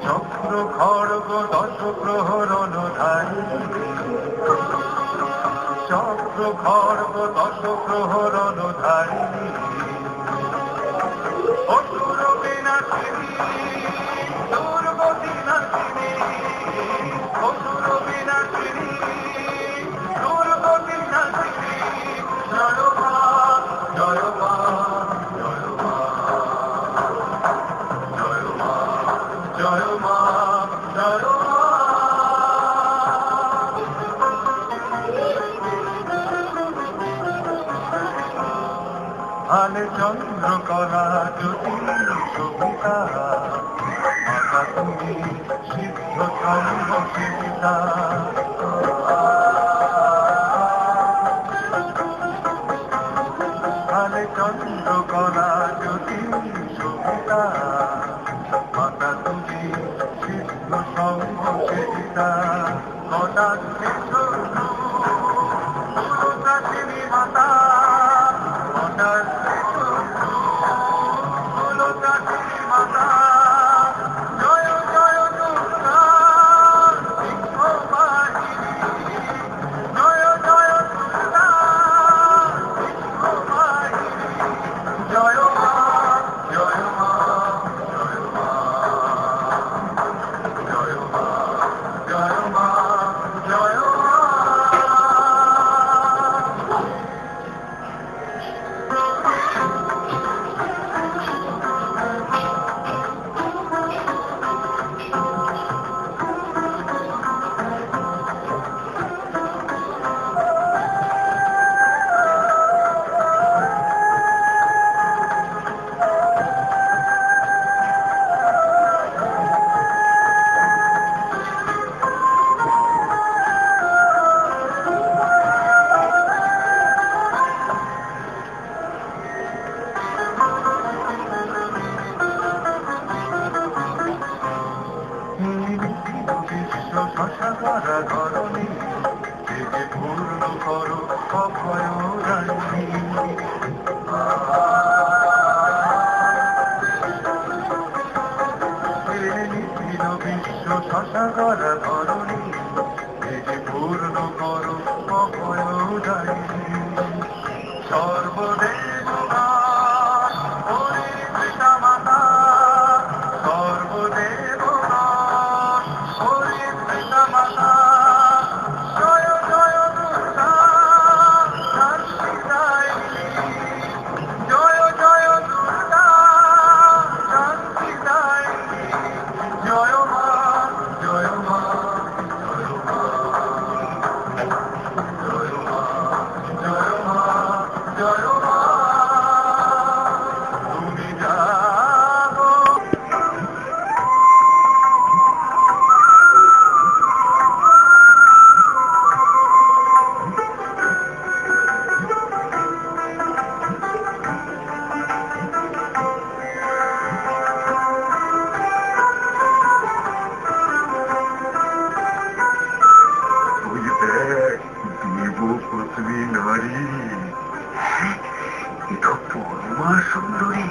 চক্র খড়গ দশ প্রহরণধারী, চক্র খড়গ দশ প্রহরণধারী, অসুর বিনাশিনী দুর্গতি নাশিনী, অসুর বিনাশিনী দুর্গতি নাশিনী, জয় মা জয় মা জয় মা জয় মা জয় মা জয় মা। আলে চন্দ্রকলা জ্যোতি সুবিতা, মাতা তুমি সিদ্ধ সম্ভবিতা, আলে চন্দ্রকলা জ্যোতি সুবিতা, মাতা তুমি সিদ্ধ সম্ভবিতা, কটাক্ষে শুধু সুলতাসিনী মাতা, কটাক্ষে শুধু সুলতাসিনী মাতা, জয় জয় দুর্গা সিংহ বাহিনী, জয় জয় দুর্গা সিংহ বাহিনী, জয় মা জয় মা জয় মা জয় মা জয় মা জয় মা। বিশ্ব শশাকরা ধরণী, থেকে পূর্ণ করো অভয় রানী, নিখিল বিশ্ব শশাকরা ধরণী, থেকে পূর্ণ করো অভয় রানী, সর্বদেবগণ পরিতৃষা মাতা, সর্বদেবগণ পরিতৃষা মাতা, জয় জয় দুর্গা শান্তিদায়িনী, জয় জয় দুর্গা শান্তিদায়িনী, জয় মা জয় মা জয় মা জয় মা জয় মা জয় মা, তুমি জাগো। ওই দেখ দেবপত্নী নারী, এটা পরমা সুন্দরী।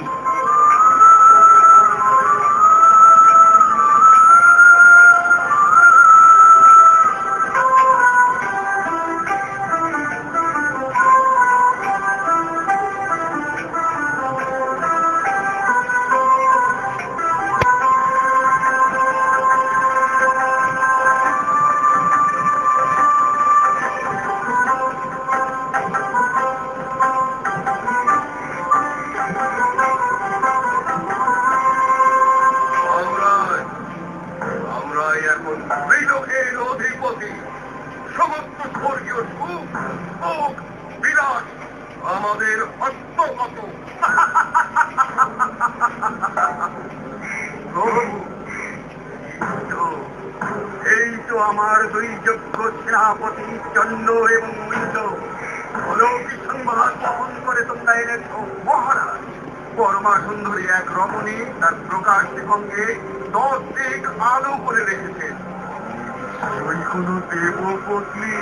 এখন ত্রিলোকের অধিপতি, সমস্ত স্বর্গীয় সুখ ভোগ বিরাট আমাদের হস্তগত। এই তো আমার দুই যোগ্য সেনাপতি চন্দ্র এবং ইন্দ্র অলৌকিক সংবাদ বহন করে তোমরা এনেছ মহারাজ। পরমা সুন্দরী এক রমণী তার প্রকাশ দিগঙ্গে 10 দিক আলো করে রেখেছে। ওই কোন দেবপত্নী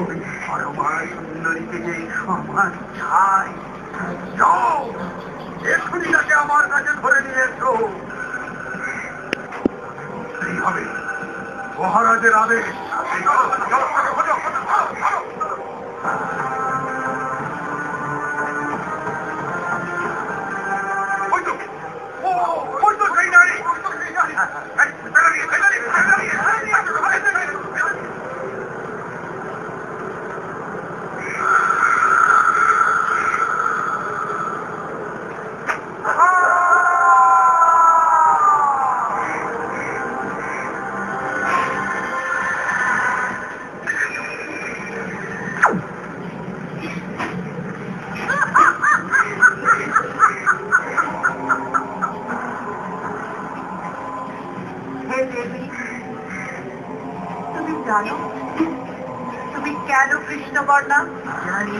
ওই পরমা সুন্দরীকে যে আমার চাই, যাও এখনই আমার কাছে ধরে নিয়েছো। এইভাবে মহারাজের আদেশ। জানো তুমি কেন কৃষ্ণবর্ণা? জানি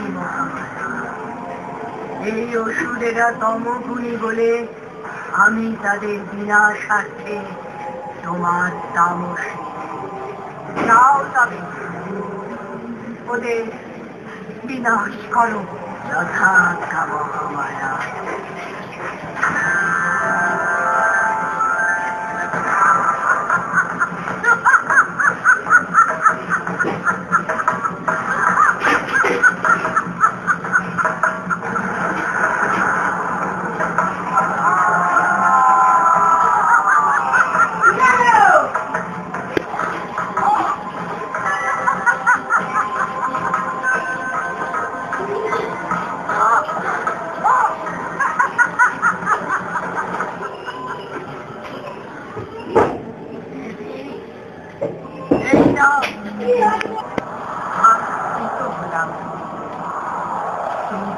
এই অসুরেরা তমগুণী বলে আমি তাদের বিনা স্বার্থে তোমার তামসী। যাও তবে ওদের বিনাশ করো। যথাজ্ঞা মহামায়া।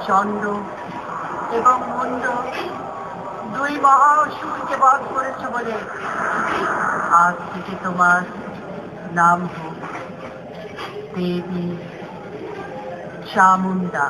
চন্ড এবং মন্দ দুই মহাসুরকে বধ করেছ বলে আজ থেকে তোমার নাম হোক দেবী চামুন্ডা।